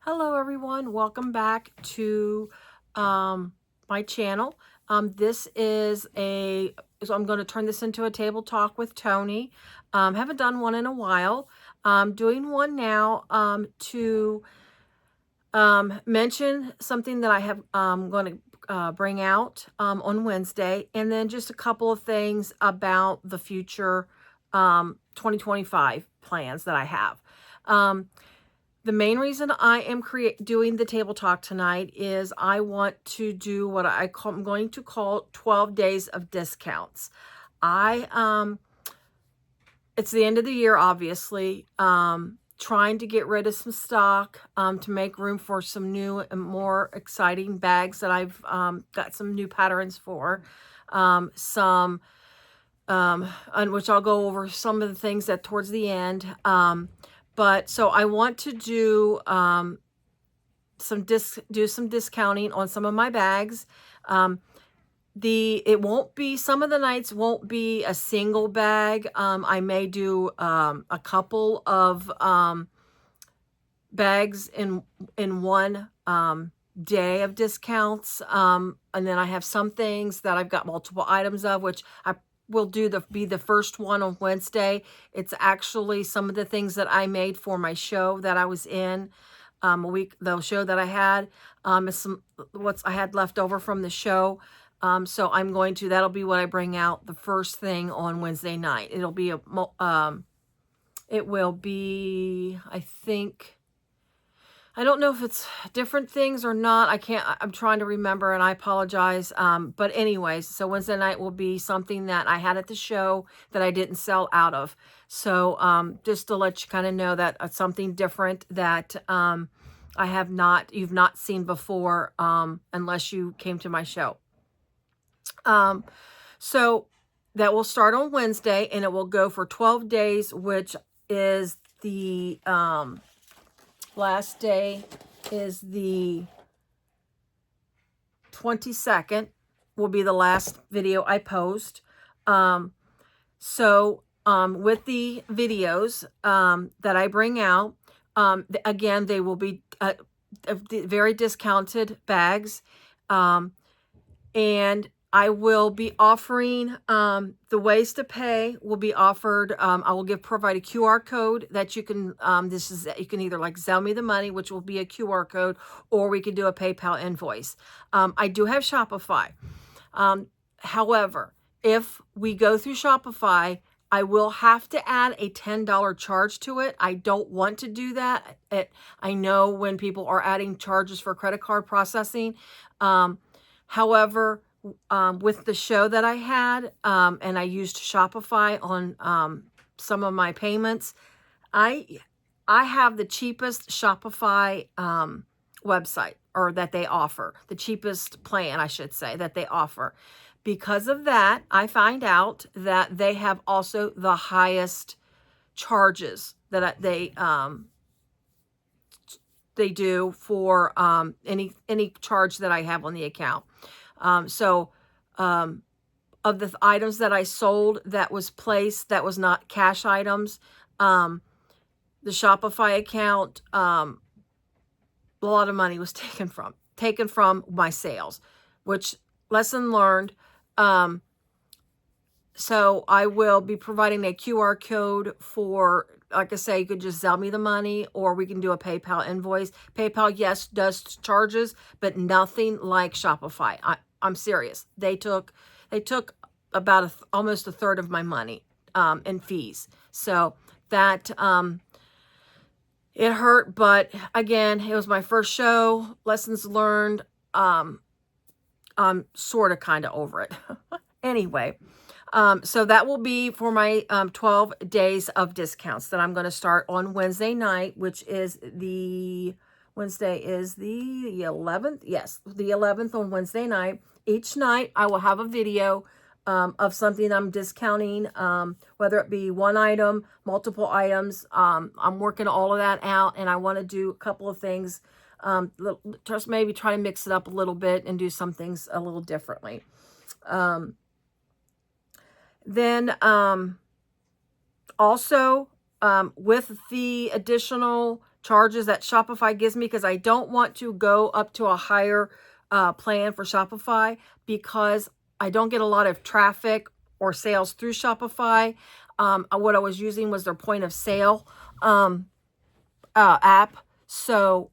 Hello everyone, welcome back to my channel. So I'm going to turn this into a table talk with Toni. Haven't done one in a while. Doing one now to mention something that I have going to bring out on Wednesday, and then just a couple of things about the future 2025 plans that I have. The main reason I am doing the table talk tonight is I want to do what I'm going to call 12 days of discounts. It's the end of the year, obviously. Trying to get rid of some stock to make room for some new and more exciting bags that I've got some new patterns for. On which I'll go over some of the things that towards the end. But so I want to do some discounting on some of my bags. It won't be, some of the nights won't be a single bag. I may do a couple of bags in one day of discounts. And then I have some things that I've got multiple items of, which I will be the first one on Wednesday. It's actually some of the things that I made for my show that I was in the show that I had. What's I had left over from the show. So that'll be what I bring out the first thing on Wednesday night. It will be, I think, I don't know if it's different things or not. I'm trying to remember, and I apologize. But anyways, so Wednesday night will be something that I had at the show that I didn't sell out of. So just to let you kind of know that it's something different that you've not seen before unless you came to my show. So that will start on Wednesday, and it will go for 12 days, which is the last day is the 22nd, will be the last video I post. With the videos that I bring out, again, they will be very discounted bags. And I will be offering, the ways to pay will be offered. I will provide a QR code that you can, you can either like Zelle me the money, which will be a QR code, or we can do a PayPal invoice. I do have Shopify. However, if we go through Shopify, I will have to add a $10 charge to it. I don't want to do that. I know when people are adding charges for credit card processing. However, with the show that I had, and I used Shopify on some of my payments, I have the cheapest Shopify website, or that they offer, the cheapest plan, I should say, that they offer. Because of that, I find out that they have also the highest charges that they do for any charge that I have on the account. Of the items that I sold that was placed, that was not cash items, the Shopify account, a lot of money was taken from my sales, which, lesson learned. So I will be providing a QR code for, like I say, you could just Zelle me the money, or we can do a PayPal invoice. PayPal, yes, does charges, but nothing like Shopify. I'm serious. They took about almost a third of my money in fees. So that it hurt, but again, it was my first show. Lessons learned. I'm sort of kind of over it. Anyway, so that will be for my 12 days of discounts that I'm going to start on Wednesday night, which is Wednesday is the 11th. Yes, the 11th on Wednesday night. Each night I will have a video of something I'm discounting, whether it be one item, multiple items. I'm working all of that out, and I want to do a couple of things. Just maybe try to mix it up a little bit and do some things a little differently. Also, with the additional charges that Shopify gives me, because I don't want to go up to a higher plan for Shopify, because I don't get a lot of traffic or sales through Shopify. What I was using was their point of sale app. So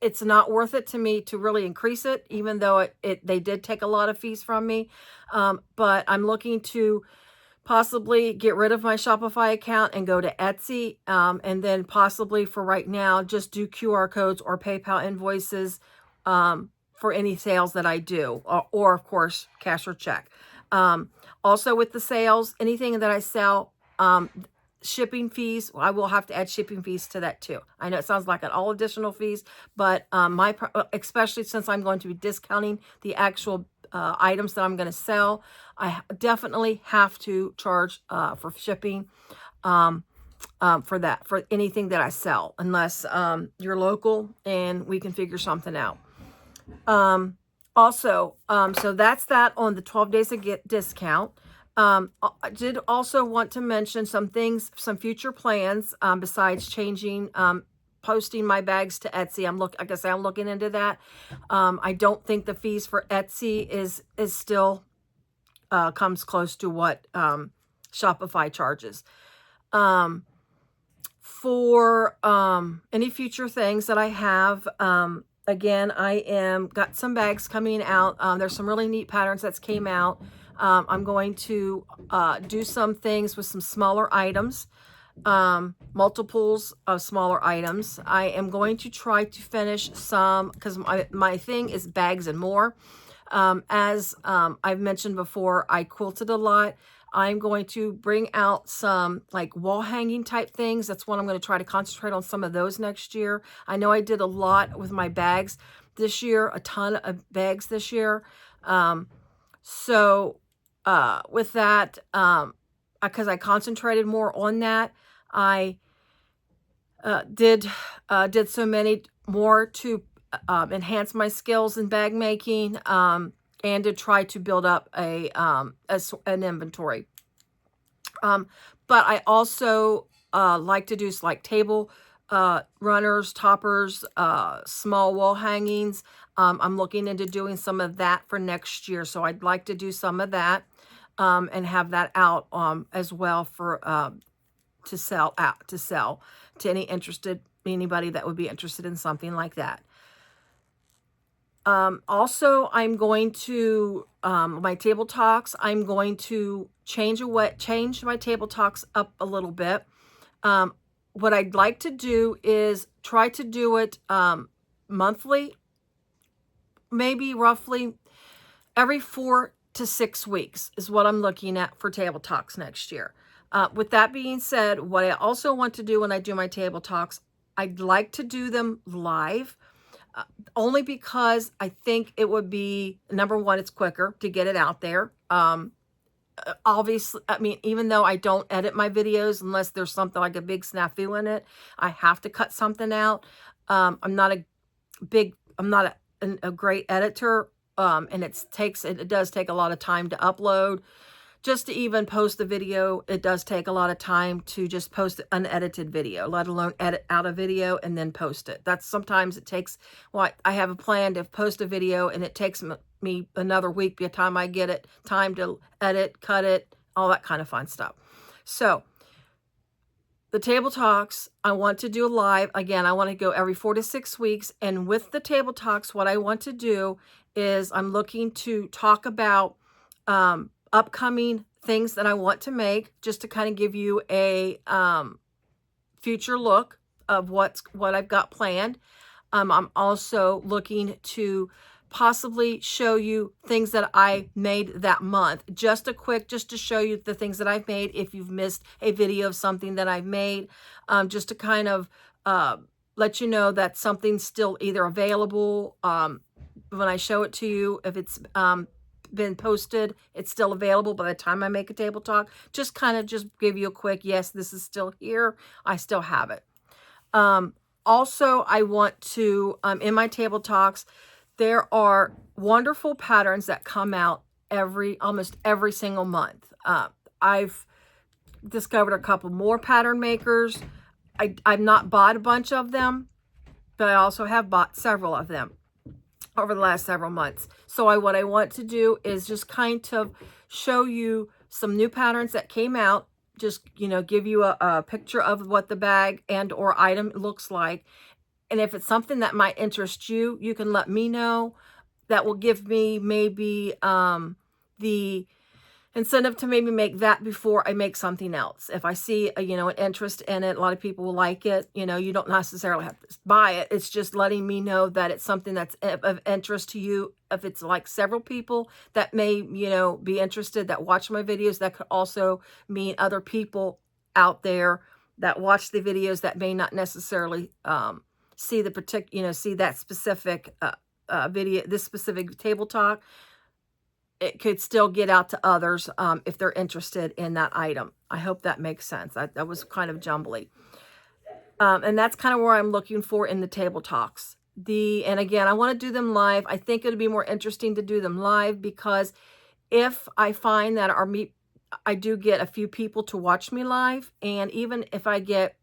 it's not worth it to me to really increase it, even though they did take a lot of fees from me. But I'm looking to possibly get rid of my Shopify account and go to Etsy. And then possibly for right now, just do QR codes or PayPal invoices for any sales that I do, or of course, cash or check. Also with the sales, anything that I sell, shipping fees, I will have to add shipping fees to that too. I know it sounds like all additional fees, but especially since I'm going to be discounting the actual items that I'm going to sell, I definitely have to charge for shipping for anything that I sell, unless you're local and we can figure something out. So that's that on the 12 days of discount. I did also want to mention some things, some future plans, besides changing, posting my bags to Etsy. Like I said, I'm looking into that. I don't think the fees for Etsy is still, comes close to what, Shopify charges. For, any future things that I have, again, I got some bags coming out. There's some really neat patterns that came out. I'm going to do some things with some smaller items, multiples of smaller items. I am going to try to finish some, because my thing is bags and more. As I've mentioned before, I quilted a lot. I'm going to bring out some like wall hanging type things. That's what I'm going to try to concentrate on, some of those next year. I know I did a lot with my bags this year, a ton of bags this year. With that, because I concentrated more on that, I did so many more to enhance my skills in bag making, and to try to build up an inventory. But I also like to do like table runners, toppers, small wall hangings. I'm looking into doing some of that for next year, so I'd like to do some of that and have that out as well for to sell to anybody that would be interested in something like that. Also, I'm going to, my table talks, I'm going to change my table talks up a little bit. What I'd like to do is try to do it monthly, maybe roughly every 4 to 6 weeks is what I'm looking at for table talks next year. With that being said, what I also want to do when I do my table talks, I'd like to do them live. Only because I think it would be, number one, it's quicker to get it out there. Obviously, I mean, even though I don't edit my videos unless there's something like a big snafu in it, I have to cut something out. I'm not a great editor, and it does take a lot of time to upload. Just to even post the video, it does take a lot of time to just post an unedited video, let alone edit out a video and then post it. Sometimes it takes, I have a plan to post a video and it takes me another week by the time I get it, time to edit, cut it, all that kind of fun stuff. So the table talks, I want to do live. Again, I want to go every 4 to 6 weeks. And with the table talks, what I want to do is I'm looking to talk about upcoming things that I want to make, just to kind of give you a future look of what I've got planned. I'm also looking to possibly show you things that I made that month. Just to show you the things that I've made if you've missed a video of something that I've made, just to kind of let you know that something's still either available when I show it to you. If it's been posted, it's still available by the time I make a table talk. Just give you a quick, yes, this is still here. I still have it. Also, I want to, in my table talks, there are wonderful patterns that come out almost every single month. I've discovered a couple more pattern makers. I've not bought a bunch of them, but I also have bought several of them over the last several months. So what I want to do is just kind of show you some new patterns that came out. Just, give you a picture of what the bag and or item looks like. And if it's something that might interest you, you can let me know. That will give me maybe the incentive to maybe make that before I make something else. If I see an interest in it, a lot of people will like it. You don't necessarily have to buy it. It's just letting me know that it's something that's of interest to you. If it's like several people that may be interested that watch my videos, that could also mean other people out there that watch the videos that may not necessarily see the particular see that specific video, this specific table talk. It could still get out to others if they're interested in that item. I hope that makes sense. That was kind of jumbly. And that's kind of where I'm looking for in the table talks. And again, I want to do them live. I think it'll be more interesting to do them live because if I find that I do get a few people to watch me live, and even if I get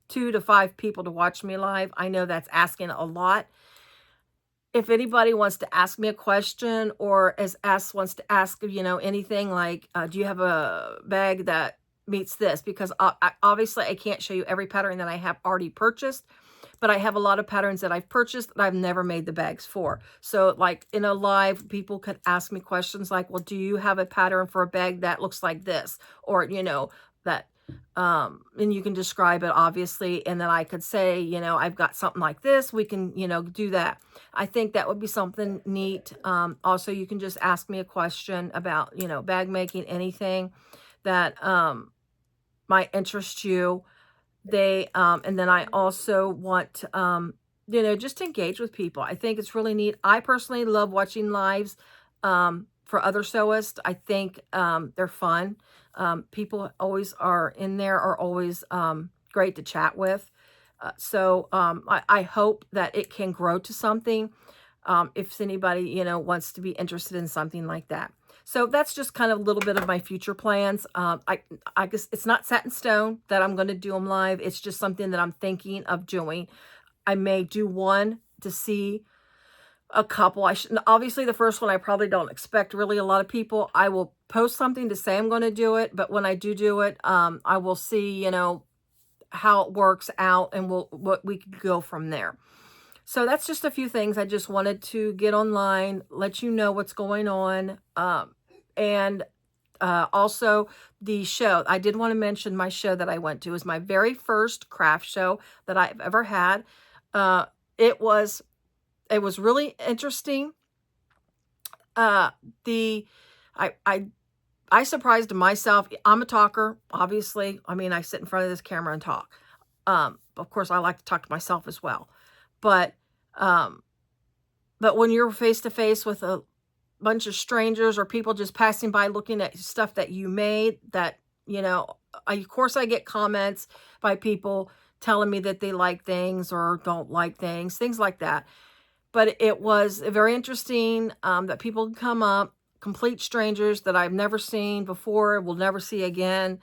2 to 5 people to watch me live, I know that's asking a lot. If anybody wants to ask me a question or wants to ask, anything like, do you have a bag that meets this? Because obviously I can't show you every pattern that I have already purchased, but I have a lot of patterns that I've purchased that I've never made the bags for. So like in a live, people could ask me questions like, well, do you have a pattern for a bag that looks like this? Or, that, and you can describe it obviously. And then I could say, I've got something like this. We can, do that. I think that would be something neat. Also, you can just ask me a question about, bag making, anything that, might interest you. And then I also want, just to engage with people. I think it's really neat. I personally love watching lives, for other sewists. I think, they're fun. People always are in there, are always, great to chat with. So I hope that it can grow to something, if anybody, wants to be interested in something like that. So that's just kind of a little bit of my future plans. I guess it's not set in stone that I'm going to do them live. It's just something that I'm thinking of doing. I may do one to see a couple. Obviously the first one, I probably don't expect really a lot of people. I will post something to say I'm going to do it. But when I do it, I will see, how it works out, and what we could go from there. So that's just a few things I just wanted to get online, let you know what's going on. And also the show. I did want to mention my show that I went to. It was my very first craft show that I've ever had. It was really interesting. I surprised myself. I'm a talker, obviously. I mean, I sit in front of this camera and talk. Of course, I like to talk to myself as well. But when you're face to face with a bunch of strangers or people just passing by looking at stuff that you made, that, of course I get comments by people telling me that they like things or don't like things like that. But it was very interesting that people can come up, complete strangers that I've never seen before, will never see again,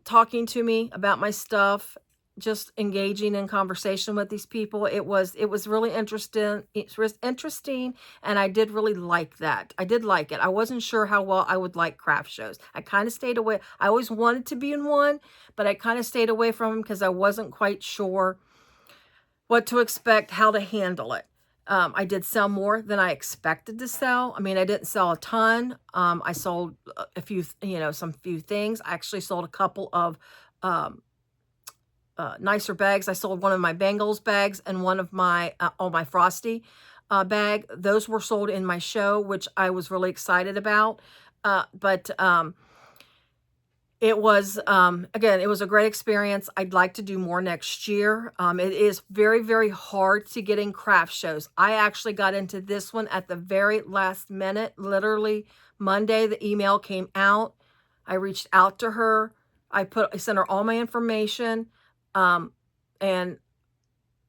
talking to me about my stuff, just engaging in conversation with these people. It was really interesting. It was interesting, and I did really like that. I did like it. I wasn't sure how well I would like craft shows. I kind of stayed away. I always wanted to be in one, but I kind of stayed away from them because I wasn't quite sure what to expect, how to handle it. I did sell more than I expected to sell. I mean, I didn't sell a ton. I sold a few, some few things. I actually sold a couple of nicer bags. I sold one of my Bengals bags and one of my my Frosty bag. Those were sold in my show, which I was really excited about. But it was, again, it was a great experience. I'd like to do more next year. It is very, very hard to get in craft shows. I actually got into this one at the very last minute. Literally Monday, the email came out. I reached out to her. I sent her all my information. And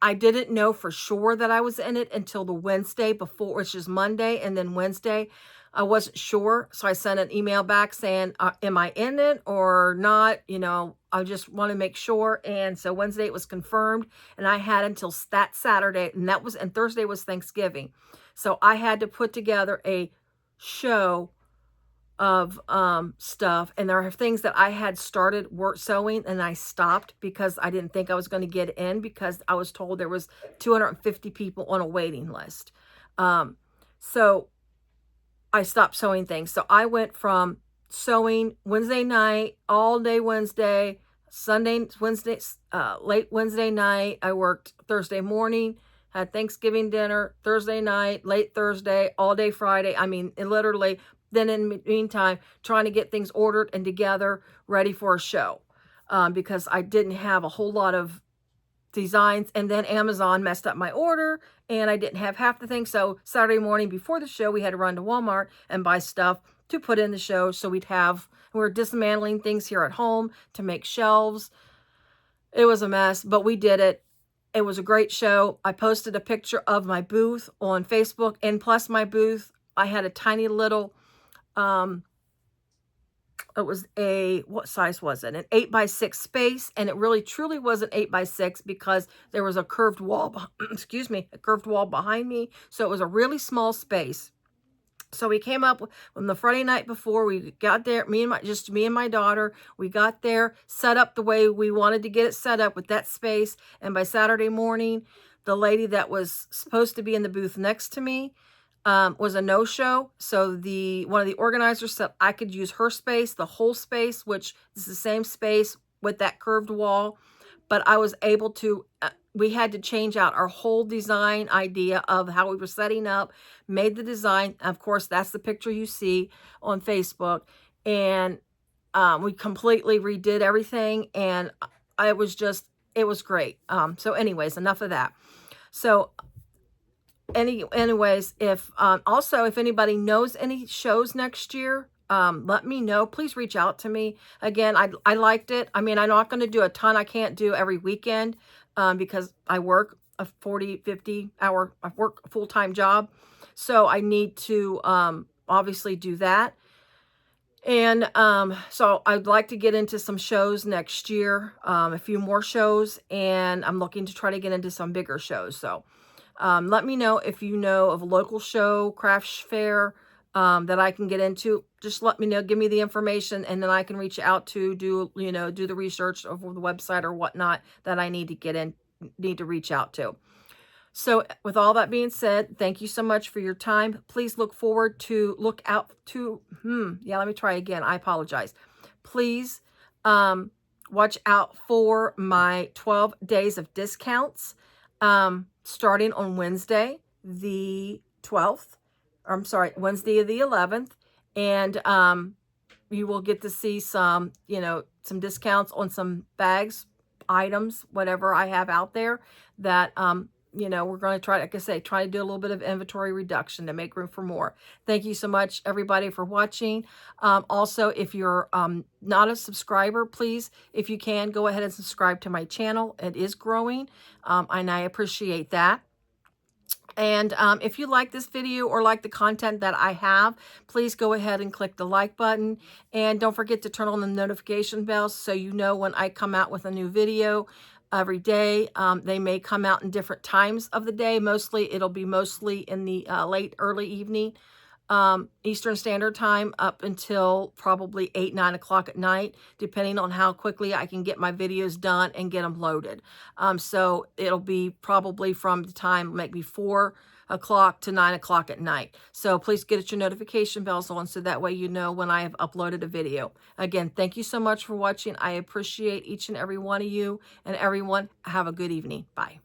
I didn't know for sure that I was in it until the Wednesday before, which is Monday, and then Wednesday, I wasn't sure. So I sent an email back saying, am I in it or not? You know, I just want to make sure. And so Wednesday it was confirmed, and I had until that Saturday, and Thursday was Thanksgiving. So I had to put together a show of stuff, and there are things that I had started sewing and I stopped because I didn't think I was going to get in, because I was told there was 250 people on a waiting list. So I stopped sewing things. So I went from sewing Wednesday night, all day Wednesday, Wednesday, late Wednesday night. I worked Thursday morning, had Thanksgiving dinner, Thursday night, late Thursday, all day Friday. I mean, it literally, then in the meantime, trying to get things ordered and together, ready for a show. Because I didn't have a whole lot of designs, and then Amazon messed up my order and I didn't have half the things. So Saturday morning before the show, we had to run to Walmart and buy stuff to put in the show. So we were dismantling things here at home to make shelves. It was a mess, but we did it. It was a great show. I posted a picture of my booth on Facebook, and plus my booth, I had a tiny little, it was what size was it? An 8x6 space, and it really truly was an 8x6 because there was a curved wall, excuse me, a curved wall behind me. So it was a really small space. So we came up on the Friday night before. We got there, me and my daughter. We got there, set up the way we wanted to get it set up with that space. And by Saturday morning, the lady that was supposed to be in the booth next to me was a no-show. So one of the organizers said I could use her space, the whole space, which is the same space with that curved wall. But I was able to, we had to change out our whole design idea of how we were setting up, made the design. Of course, that's the picture you see on Facebook. And we completely redid everything. And it was great. So anyways, enough of that. So anyways, if anybody knows any shows next year, let me know. Please reach out to me. Again, I liked it. I mean, I'm not going to do a ton. I can't do every weekend because I work a 40, 50 hour, I work a full-time job. So I need to obviously do that. And so I'd like to get into some shows next year, a few more shows, and I'm looking to try to get into some bigger shows. So let me know if you know of a local show, craft fair, that I can get into. Just let me know, give me the information, and then I can reach out to do the research over the website or whatnot that I need to reach out to. So with all that being said, thank you so much for your time. Please look out to, let me try again. I apologize. Please watch out for my 12 days of discounts starting on Wednesday, the 12th. I'm sorry, Wednesday the 11th. And you will get to see some discounts on some bags, items, whatever I have out there that, we're going to try, like I say, try to do a little bit of inventory reduction to make room for more. Thank you so much, everybody, for watching. Also, if you're not a subscriber, please, if you can, go ahead and subscribe to my channel. It is growing, and I appreciate that. And if you like this video or like the content that I have, please go ahead and click the like button. And don't forget to turn on the notification bell so you know when I come out with a new video every day. They may come out in different times of the day. It'll be mostly in the early evening, Eastern Standard Time, up until probably 8, 9 o'clock at night, depending on how quickly I can get my videos done and get them loaded. So it'll be probably from the time maybe 4 o'clock to 9 o'clock at night. So please get your notification bells on so that way you know when I have uploaded a video. Again, thank you so much for watching. I appreciate each and every one of you, and everyone have a good evening. Bye.